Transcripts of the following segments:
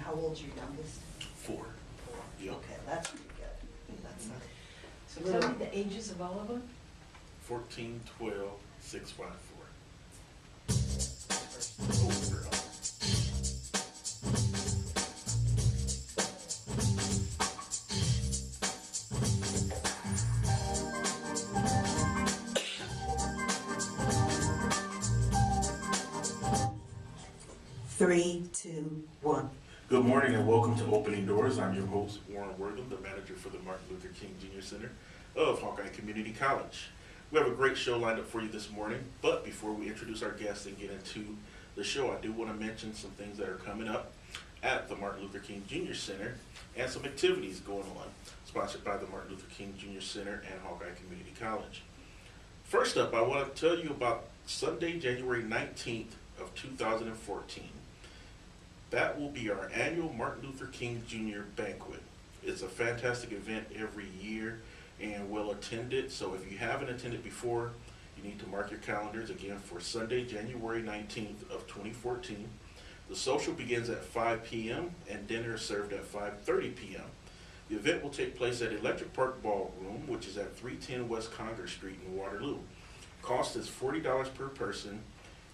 how old's your youngest? 4. 4. Yep. Okay, that's pretty good. That's not. So tell me the ages of all of them? 14, 12, 6, 5, 4. Over. 3, 2, 1. Good morning and welcome to Opening Doors. I'm your host, Warren Wortham, the manager for the Martin Luther King Jr. Center of Hawkeye Community College. We have a great show lined up for you this morning, but before we introduce our guests and get into the show, I do want to mention some things that are coming up at the Martin Luther King Jr. Center and some activities going on, sponsored by the Martin Luther King Jr. Center and Hawkeye Community College. First up, I want to tell you about Sunday, January 19th of 2014. That will be our annual Martin Luther King Jr. banquet. It's a fantastic event every year and well attended. So if you haven't attended before, you need to mark your calendars again for Sunday, January 19th of 2014. The social begins at 5 p.m. and dinner is served at 5:30 p.m. The event will take place at Electric Park Ballroom, which is at 310 West Congress Street in Waterloo. Cost is $40 per person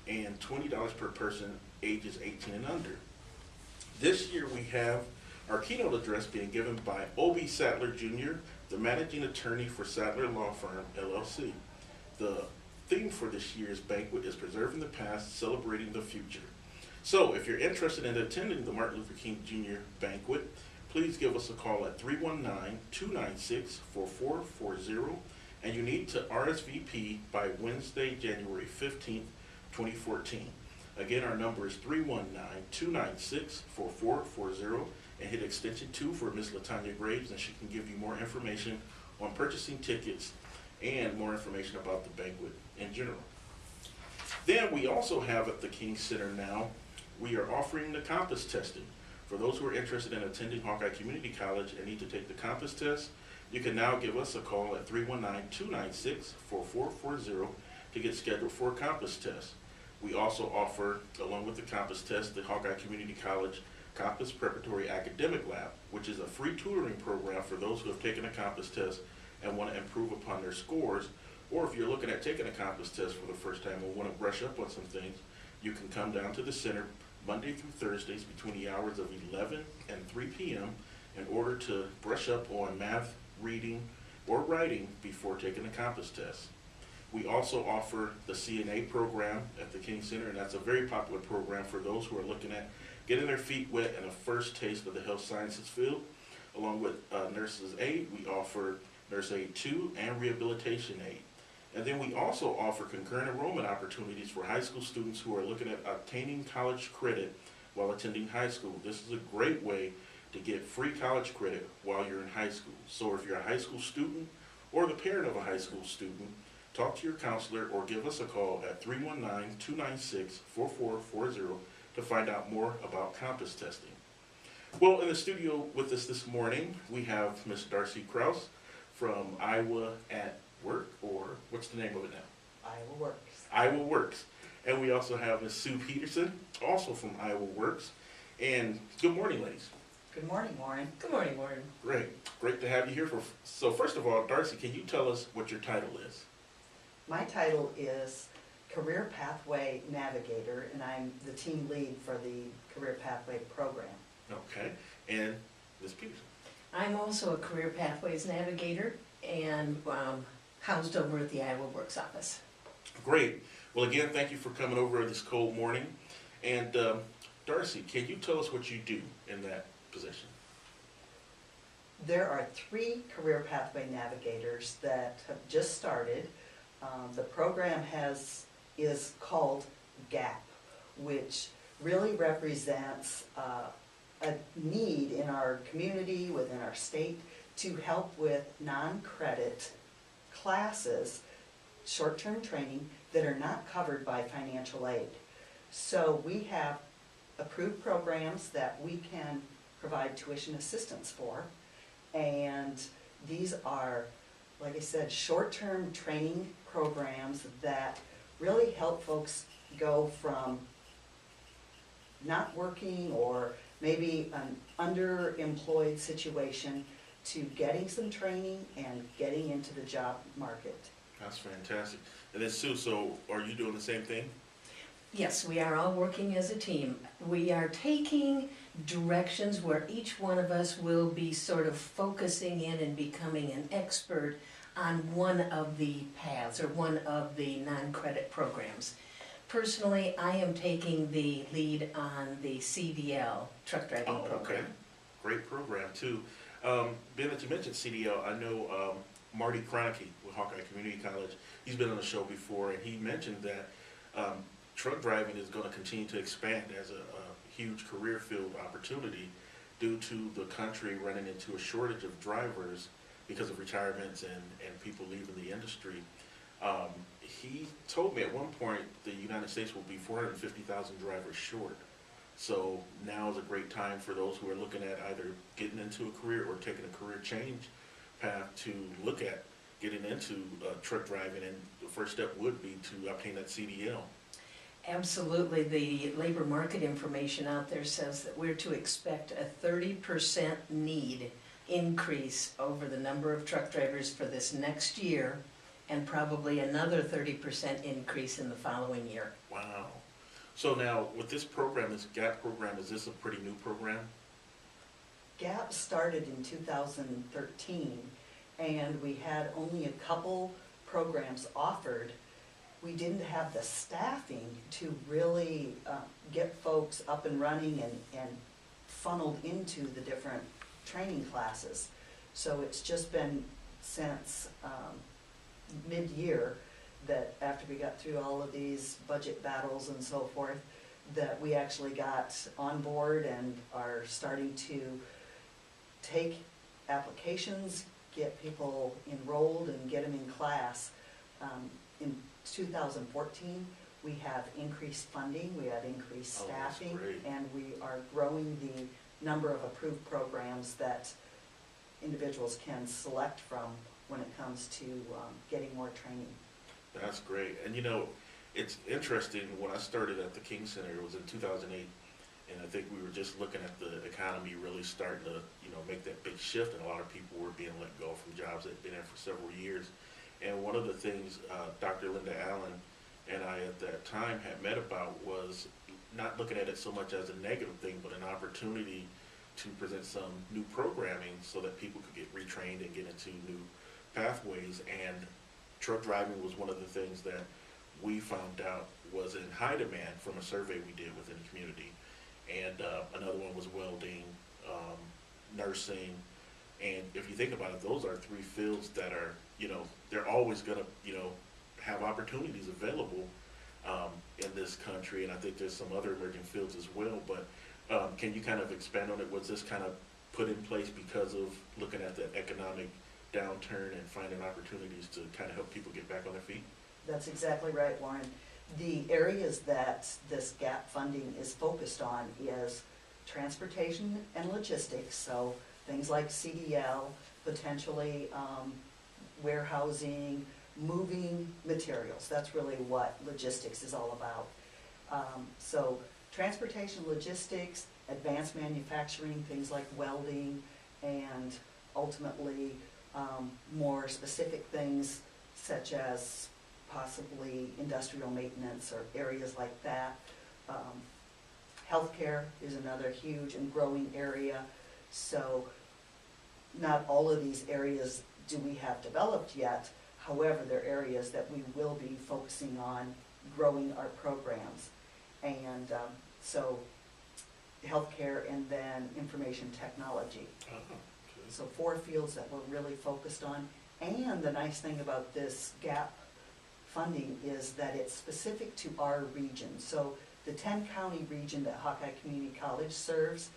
and $20 per person ages 18 and under. This year we have our keynote address being given by O.B. Sadler Jr., the managing attorney for Sadler Law Firm, LLC. The theme for this year's banquet is Preserving the Past, Celebrating the Future. So if you're interested in attending the Martin Luther King Jr. banquet, please give us a call at 319-296-4440, and you need to RSVP by Wednesday, January 15th, 2014. Again, our number is 319-296-4440, and hit extension 2 for Ms. LaTanya Graves, and she can give you more information on purchasing tickets and more information about the banquet in general. Then we also have at the King Center now, we are offering the compass testing. For those who are interested in attending Hawkeye Community College and need to take the compass test, you can now give us a call at 319-296-4440 to get scheduled for a compass test. We also offer, along with the compass test, the Hawkeye Community College Compass Preparatory Academic Lab, which is a free tutoring program for those who have taken a compass test and want to improve upon their scores, or if you're looking at taking a compass test for the first time and want to brush up on some things, you can come down to the center Monday through Thursdays between the hours of 11 and 3 p.m. in order to brush up on math, reading, or writing before taking a compass test. We also offer the CNA program at the King Center, and that's a very popular program for those who are looking at getting their feet wet and a first taste of the health sciences field. Along with Nurses Aid, we offer Nurse Aid 2 and Rehabilitation Aid. And then we also offer concurrent enrollment opportunities for high school students who are looking at obtaining college credit while attending high school. This is a great way to get free college credit while you're in high school. So if you're a high school student or the parent of a high school student, talk to your counselor or give us a call at 319-296-4440 to find out more about compass testing. Well, in the studio with us this morning, we have Ms. Darcy Krause from Iowa at Work, or what's the name of it now? Iowa Works. Iowa Works. And we also have Ms. Sue Peterson, also from Iowa Works. And good morning, ladies. Good morning, Warren. Good morning, Warren. Great to have you here. So first of all, Darcy, can you tell us what your title is? My title is Career Pathway Navigator, and I'm the team lead for the Career Pathway program. Okay. And Ms. Peterson? I'm also a Career Pathways Navigator and housed over at the Iowa Works office. Great. Well, again, thank you for coming over this cold morning. And Darcy, can you tell us what you do in that position? There are 3 Career Pathway Navigators that have just started. The program is called GAP, which really represents a need in our community, within our state, to help with non-credit classes, short-term training, that are not covered by financial aid. So we have approved programs that we can provide tuition assistance for, and these are, like I said, short-term training programs that really help folks go from not working or maybe an underemployed situation to getting some training and getting into the job market. That's fantastic. And then Sue, so are you doing the same thing? Yes, we are all working as a team. We are taking directions where each one of us will be sort of focusing in and becoming an expert on one of the paths or one of the non-credit programs. Personally, I am taking the lead on the CDL truck driving Oh, program. okay. Great program too. Ben, that you mentioned CDL, I know Marty Kroenke with Hawkeye Community College, he's been on the show before, and he mentioned that truck driving is going to continue to expand as a huge career field opportunity due to the country running into a shortage of drivers because of retirements and people leaving the industry. He told me at one point the United States will be 450,000 drivers short. So now is a great time for those who are looking at either getting into a career or taking a career change path to look at getting into truck driving, and the first step would be to obtain that CDL. Absolutely. The labor market information out there says that we're to expect a 30% need increase over the number of truck drivers for this next year, and probably another 30% increase in the following year. Wow. So now with this program, this GAP program, is this a pretty new program? GAP started in 2013, and we had only a couple programs offered. We didn't have the staffing to really get folks up and running and funneled into the different training classes. So it's just been since mid-year that after we got through all of these budget battles and so forth, that we actually got on board and are starting to take applications, get people enrolled and get them in class. In 2014, we have increased funding, we have increased staffing, that's great. and we are growing the number of approved programs that individuals can select from when it comes to getting more training. That's great. And you know, it's interesting, when I started at the King Center, it was in 2008, and I think we were just looking at the economy really starting to, make that big shift, and a lot of people were being let go from jobs that had been there for several years. And one of the things Dr. Linda Allen and I at that time had met about was not looking at it so much as a negative thing, but an opportunity to present some new programming so that people could get retrained and get into new pathways. And truck driving was one of the things that we found out was in high demand from a survey we did within the community. And another one was welding, nursing. And if you think about it, those are three fields that are, they're always going to, have opportunities available in this country. And I think there's some other emerging fields as well. But can you kind of expand on it? Was this kind of put in place because of looking at the economic downturn and finding opportunities to kind of help people get back on their feet? That's exactly right, Warren. The areas that this GAP funding is focused on is transportation and logistics, so things like CDL, potentially warehousing, moving materials. That's really what logistics is all about. So transportation, logistics, advanced manufacturing, things like welding, and ultimately more specific things such as possibly industrial maintenance or areas like that. Healthcare is another huge and growing area. So not all of these areas do we have developed yet. However, they're areas that we will be focusing on growing our programs. And so healthcare and then information technology. Okay. So 4 fields that we're really focused on. And the nice thing about this GAP funding is that it's specific to our region. So the 10-county region that Hawkeye Community College serves,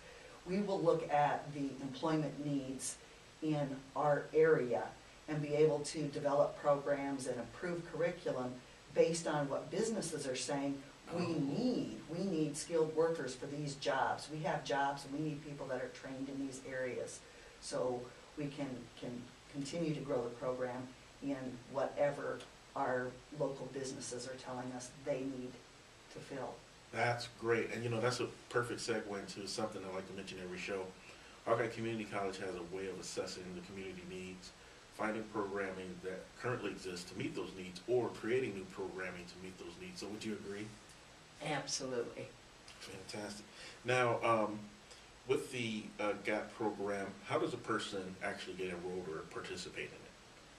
we will look at the employment needs in our area and be able to develop programs and approve curriculum based on what businesses are saying we need skilled workers for these jobs. We have jobs and we need people that are trained in these areas. So we can continue to grow the program in whatever our local businesses are telling us they need to fill. That's great. And that's a perfect segue into something I like to mention every show. Hawkeye Community College has a way of assessing the community needs, finding programming that currently exists to meet those needs, or creating new programming to meet those needs. So would you agree? Absolutely. Fantastic. Now, with the GAP program, how does a person actually get enrolled or participate in it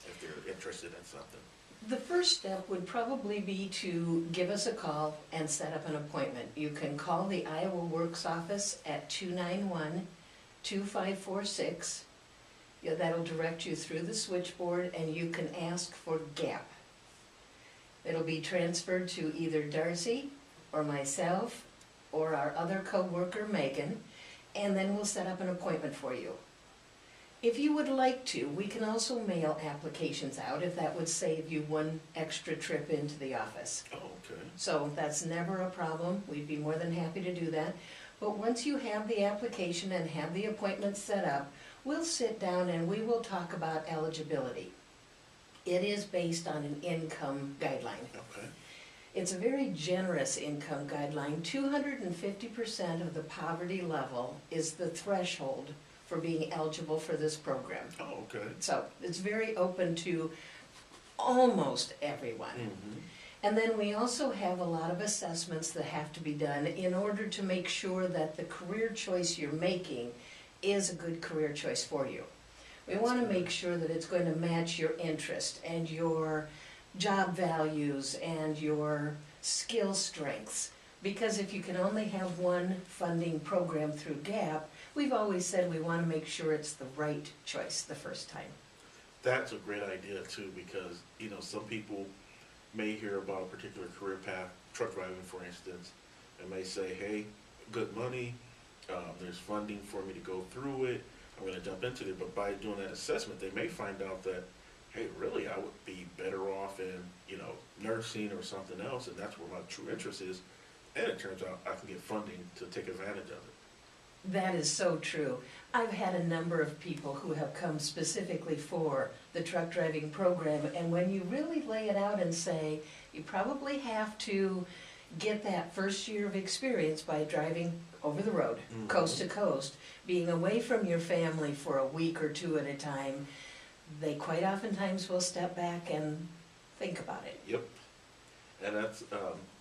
if they're interested in something? The first step would probably be to give us a call and set up an appointment. You can call the Iowa Works office at 291-2546. That'll direct you through the switchboard, and you can ask for GAP. It'll be transferred to either Darcy or myself or our other co-worker Megan, and then we'll set up an appointment for you. If you would like to, we can also mail applications out if that would save you one extra trip into the office. Oh, okay. So that's never a problem. We'd be more than happy to do that. But once you have the application and have the appointment set up, we'll sit down and we will talk about eligibility. It is based on an income guideline. Okay. It's a very generous income guideline. 250% of the poverty level is the threshold for being eligible for this program. Oh, okay. So it's very open to almost everyone. Mm-hmm. And then we also have a lot of assessments that have to be done in order to make sure that the career choice you're making is a good career choice for you. We want to make sure that it's going to match your interest and your job values and your skill strengths. Because if you can only have one funding program through GAP, we've always said we want to make sure it's the right choice the first time. That's a great idea too, because some people may hear about a particular career path, truck driving for instance, and may say, hey, good money, there's funding for me to go through it, I'm going to jump into it. But by doing that assessment, they may find out that, hey, really I would be better off in nursing or something else, and that's where my true interest is. And it turns out I can get funding to take advantage of it. That is so true. I've had a number of people who have come specifically for the truck driving program, and when you really lay it out and say, you probably have to get that first year of experience by driving over the road, Mm-hmm. coast to coast, being away from your family for a week or two at a time, they quite oftentimes will step back and think about it. Yep. And that's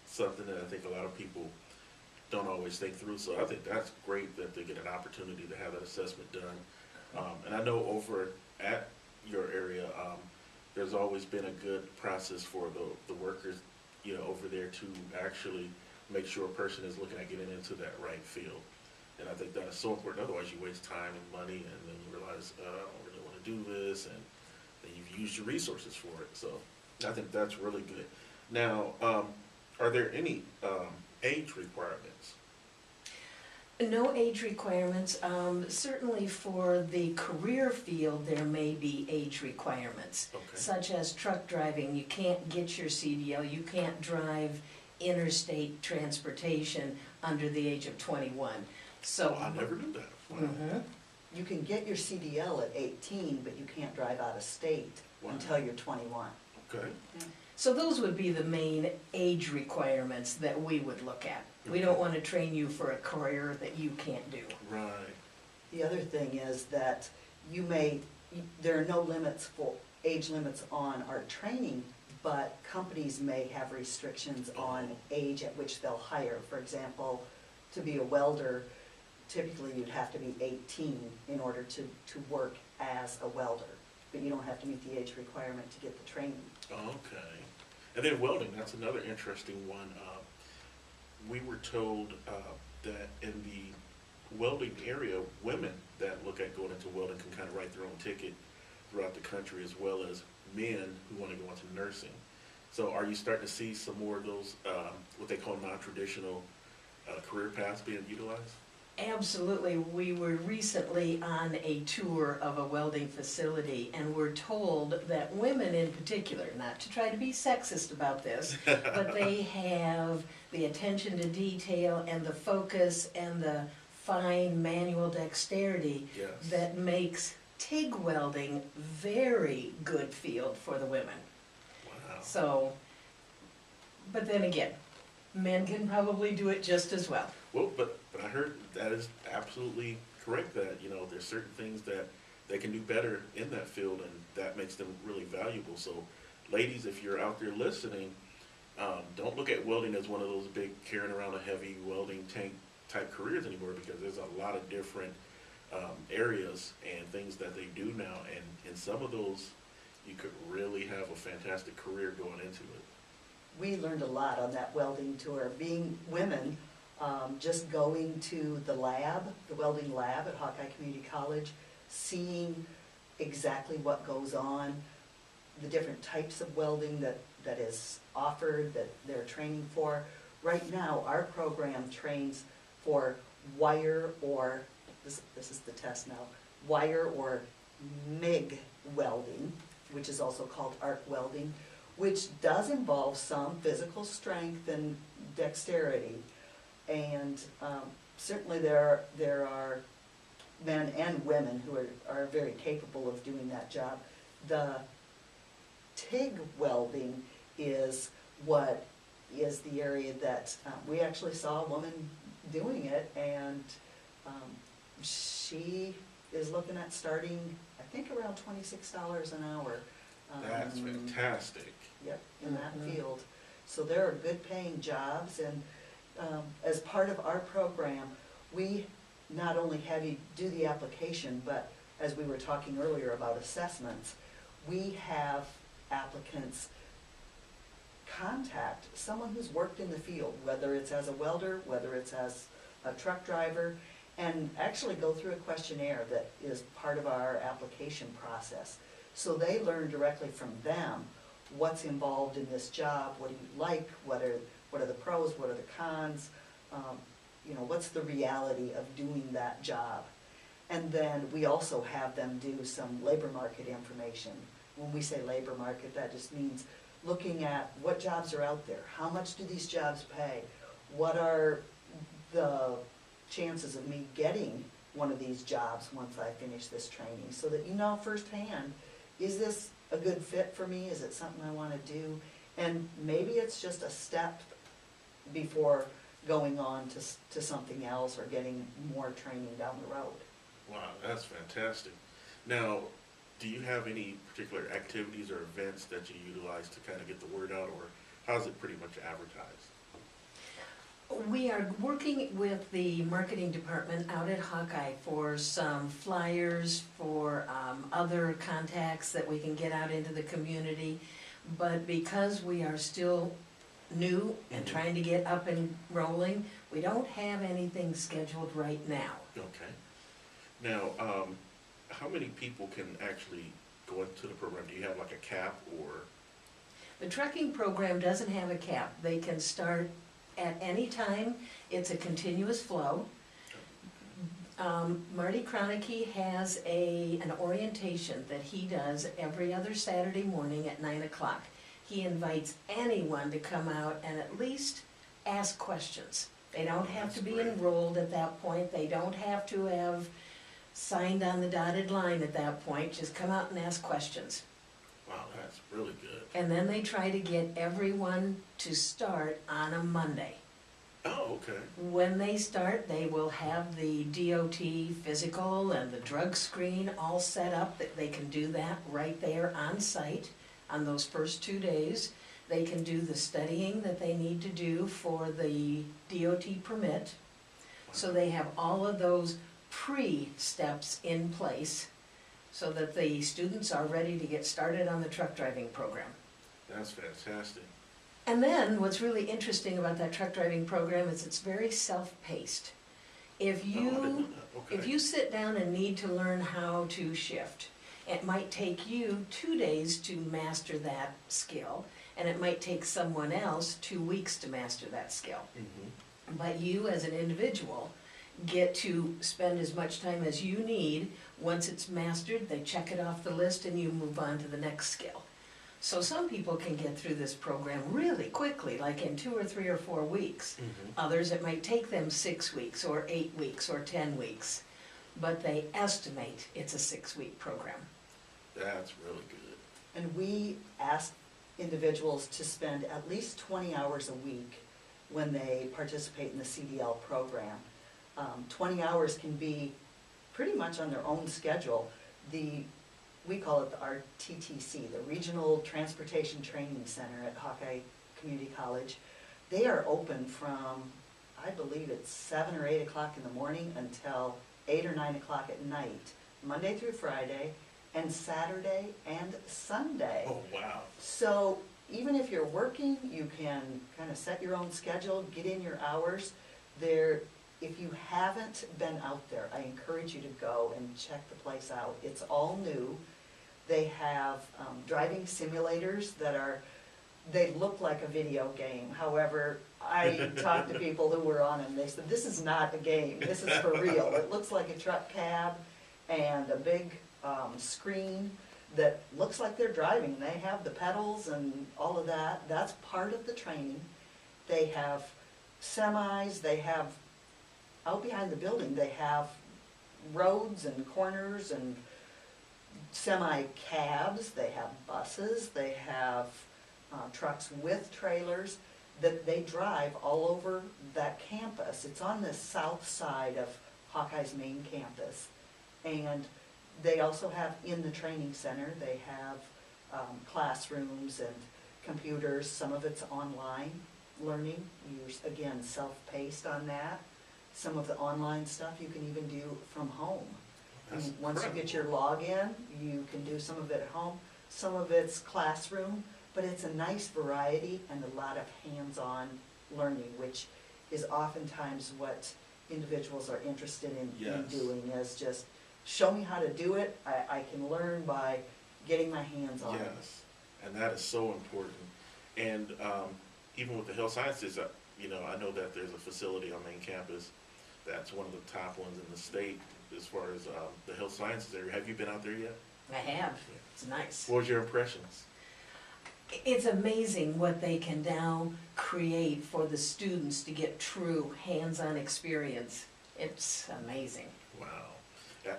something that I think a lot of people don't always think through. So I think that's great that they get an opportunity to have that assessment done. And I know over at your area, there's always been a good process for the workers, over there to actually make sure a person is looking at getting into that right field. And I think that is so important. Otherwise, you waste time and money, and then you realize, I don't really want to do this, and then you've used your resources for it. So I think that's really good. Now, are there any age requirements? No age requirements. Certainly for the career field, there may be age requirements, Okay. such as truck driving. You can't get your CDL. You can't drive interstate transportation under the age of 21. So Oh, I never knew that. Wow. Mhm. You can get your CDL at 18, but you can't drive out of state Wow. until you're 21. Okay. So those would be the main age requirements that we would look at. We don't want to train you for a career that you can't do. Right. The other thing is that there are no age limits on our training, but companies may have restrictions on age at which they'll hire. For example, to be a welder, typically you'd have to be 18 in order to work as a welder, but you don't have to meet the age requirement to get the training. Okay. And then welding, that's another interesting one. We were told that in the welding area, women that look at going into welding can kind of write their own ticket throughout the country, as well as men who want to go into nursing. So are you starting to see some more of those, what they call non-traditional career paths being utilized? Absolutely. We were recently on a tour of a welding facility, and we're told that women in particular, not to try to be sexist about this, but they have the attention to detail and the focus and the fine manual dexterity Yes. that makes TIG welding very good field for the women. Wow. So, but then again, Men can probably do it just as well. Well, but I heard that is absolutely correct, that, you know, there's certain things that they can do better in that field, and that makes them really valuable. So, ladies, if you're out there listening, don't look at welding as one of those big carrying around a heavy welding tank type careers anymore, because there's a lot of different areas and things that they do now, and in some of those, you could really have a fantastic career going into it. We learned a lot on that welding tour, being women, just going to the lab, the welding lab at Hawkeye Community College, seeing exactly what goes on, the different types of welding that is offered, that they're training for. Right now, our program trains for wire or, this is the test now, wire or MIG welding, which is also called arc welding, which does involve some physical strength and dexterity. And certainly there are men and women who are very capable of doing that job. The TIG welding is what is the area that we actually saw a woman doing it, and she is looking at starting, I think, around $26 an hour. That's fantastic. Yep, in that field. So there are good paying jobs, and as part of our program, we not only have you do the application, but as we were talking earlier about assessments, we have applicants contact someone who's worked in the field, whether it's as a welder, whether it's as a truck driver, and actually go through a questionnaire that is part of our application process. So they learn directly from them what's involved in this job, what do you like, what are the pros, what are the cons, you know, what's the reality of doing that job. And then we also have them do some labor market information. When we say labor market, that just means looking at what jobs are out there, how much do these jobs pay, what are the chances of me getting one of these jobs once I finish this training, so that you know firsthand, is this a good fit for me, is it something I want to do, and maybe it's just a step before going on to something else or getting more training down the road. Wow, that's fantastic. Now, do you have any particular activities or events that you utilize to kind of get the word out, or how's it pretty much advertised? We are working with the marketing department out at Hawkeye for some flyers, for other contacts that we can get out into the community. But because we are still new and trying to get up and rolling, we don't have anything scheduled right now. Okay. Now, how many people can actually go into the program? Do you have like a cap, or? The trucking program doesn't have a cap. They can start at any time. It's a continuous flow. Marty Kronicke has an orientation that he does every other Saturday morning at 9 o'clock. He invites anyone to come out and at least ask questions. They don't have to be enrolled at that point. They don't have to have signed on the dotted line at that point. Just come out and ask questions. Wow, that's really good. And then they try to get everyone to start on a Monday. Oh, okay. When they start, they will have the DOT physical and the drug screen all set up, that they can do that right there on site on those first 2 days. They can do the studying that they need to do for the DOT permit. So they have all of those pre-steps in place so that the students are ready to get started on the truck driving program. That's fantastic. And then what's really interesting about that truck driving program is it's very self-paced. If Oh, I didn't know you that. Okay. if you sit down and need to learn how to shift, it might take you 2 days to master that skill, and it might take someone else 2 weeks to master that skill. Mhm. But you as an individual get to spend as much time as you need. Once it's mastered, they check it off the list and you move on to the next skill. So some people can get through this program really quickly, like in 2 or 3 or 4 weeks. Mhm. Others, it might take them 6 weeks or 8 weeks or 10 weeks. But they estimate it's a 6-week program. That's really good. And we ask individuals to spend at least 20 hours a week when they participate in the CDL program. 20 hours can be pretty much on their own schedule. We call it the RTTC, the Regional Transportation Training Center at Hawkeye Community College. They are open from, I believe it's 7 or 8 o'clock in the morning until 8 or 9 o'clock at night, Monday through Friday, and Saturday and Sunday. Oh, wow. So even if you're working, you can kind of set your own schedule, get in your hours. If you haven't been out there, I encourage you to go and check the place out. It's all new. They have driving simulators they look like a video game. However, I talked to people who were on them, they said, this is not a game, this is for real. It looks like a truck cab and a big screen that looks like they're driving. They have the pedals and all of that. That's part of the training. They have semis, they have, out behind the building, they have roads and corners and semi-cabs, they have buses, they have trucks with trailers that they drive all over that campus. It's on the south side of Hawkeye's main campus. And they also have, in the training center, they have classrooms and computers. Some of it's online learning. You're, again, self-paced on that. Some of the online stuff you can even do from home. That's Once you get your incredible. login, you can do some of it at home. Some of it's classroom, but it's a nice variety and a lot of hands-on learning, which is oftentimes what individuals are interested in Yes. doing, is just show me how to do it. I can learn by getting my hands on it. Yes, and that is so important. And even with the health sciences, I know that there's a facility on main campus that's one of the top ones in the state as far as the health sciences area. Have you been out there yet? I have. It's nice. What was your impressions? It's amazing what they can now create for the students to get true hands-on experience. It's amazing. Wow.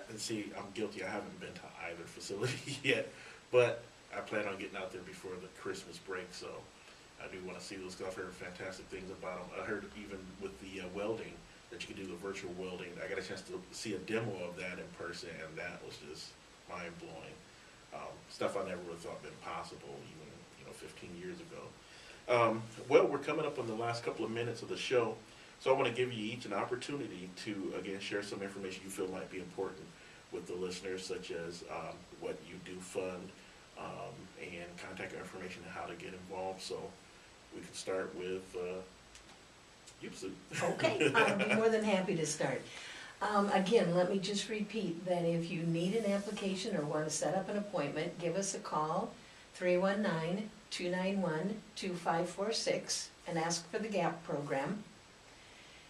And see, I'm guilty. I haven't been to either facility yet, but I plan on getting out there before the Christmas break, so I do want to see those, because I've heard fantastic things about them. I heard even with the welding, that you can do the virtual welding. I got a chance to see a demo of that in person, and that was just mind-blowing. Stuff I never would have thought been possible even 15 years ago. Well, we're coming up on the last couple of minutes of the show, so I want to give you each an opportunity to, again, share some information you feel might be important with the listeners, such as what you do fund, and contact information and how to get involved. So we can start with you, Sue. Okay, I'll be more than happy to start. Again, let me just repeat that if you need an application or want to set up an appointment, give us a call, 319-291-2546, and ask for the GAP program.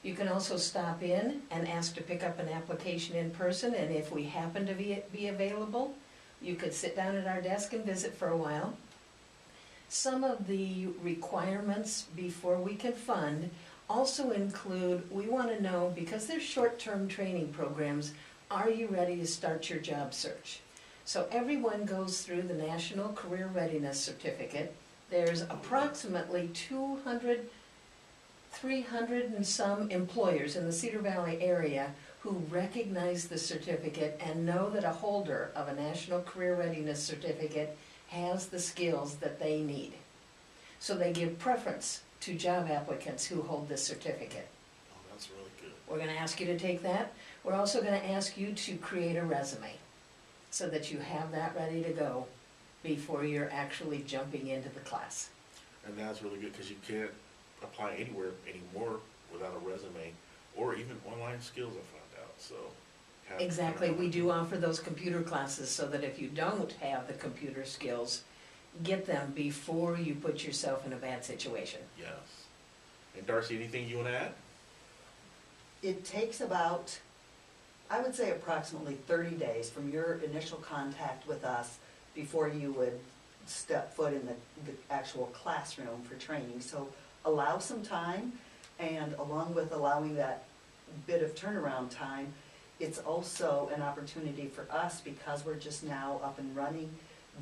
You can also stop in and ask to pick up an application in person, and if we happen to be available, you could sit down at our desk and visit for a while. Some of the requirements before we can fund also include, we want to know, because there's short-term training programs, are you ready to start your job search? So everyone goes through the National Career Readiness Certificate. There's approximately 300 and some employers in the Cedar Valley area who recognize the certificate and know that a holder of a National Career Readiness Certificate has the skills that they need. So they give preference to job applicants who hold this certificate. Oh, that's really good. We're going to ask you to take that. We're also going to ask you to create a resume so that you have that ready to go before you're actually jumping into the class. And that's really good, because you can't apply anywhere anymore without a resume or even online skills, I found out. So Exactly. We do offer those computer classes so that if you don't have the computer skills, get them before you put yourself in a bad situation. Yes. And Darcy, anything you want to add? It takes about, I would say approximately 30 days from your initial contact with us before you would step foot in the actual classroom for training. So allow some time, and along with allowing that bit of turnaround time, it's also an opportunity for us, because we're just now up and running,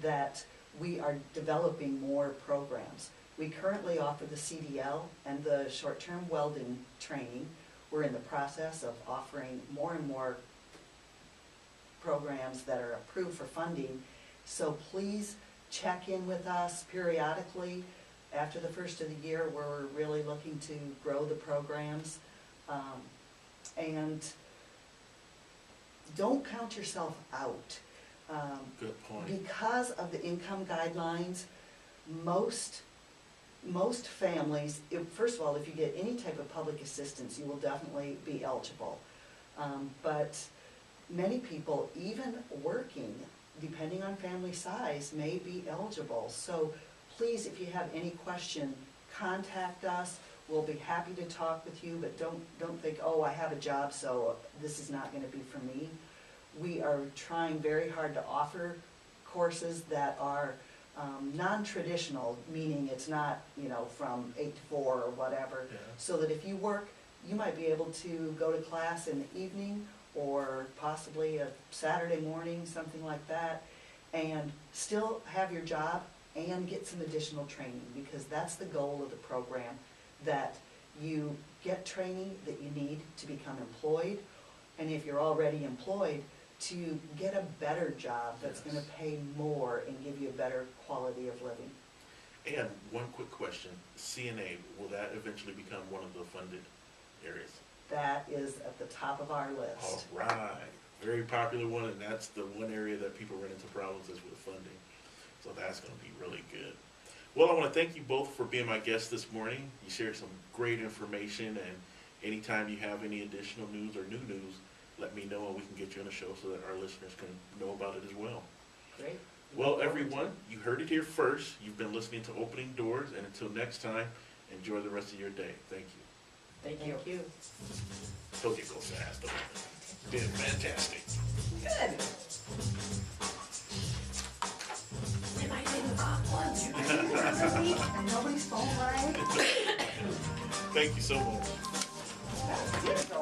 that we are developing more programs. We currently offer the CDL and the short-term welding training. We're in the process of offering more and more programs that are approved for funding. So please check in with us periodically. After the first of the year, we're really looking to grow the programs. And don't count yourself out. Good point. Because of the income guidelines, most families, first of all, if you get any type of public assistance, you will definitely be eligible. But many people, even working, depending on family size, may be eligible. So please, if you have any question, contact us. We'll be happy to talk with you, but don't think, oh, I have a job, so this is not going to be for me. We are trying very hard to offer courses that are non-traditional, meaning it's not, from 8 to 4 or whatever, Yeah. so that if you work, you might be able to go to class in the evening or possibly a Saturday morning, something like that, and still have your job and get some additional training, because that's the goal of the program, that you get training that you need to become employed, and if you're already employed, to get a better job that's Yes. going to pay more and give you a better quality of living. And one quick question, CNA, will that eventually become one of the funded areas? That is at the top of our All list. right, very popular one, and that's the one area that people run into problems is with funding. So that's gonna be really good. Well, I wanna thank you both for being my guests this morning. You shared some great information, and anytime you have any additional news or new news, let me know and we can get you on the show so that our listeners can know about it as well. Great. Well, everyone, you heard it here first. You've been listening to Opening Doors, and until next time, enjoy the rest of your day. Thank you. Thank you. Thank you. Told you to go fast, though. Been fantastic. Good. Am I getting hot ones? And nobody's phone rang? Thank you so much. That's good.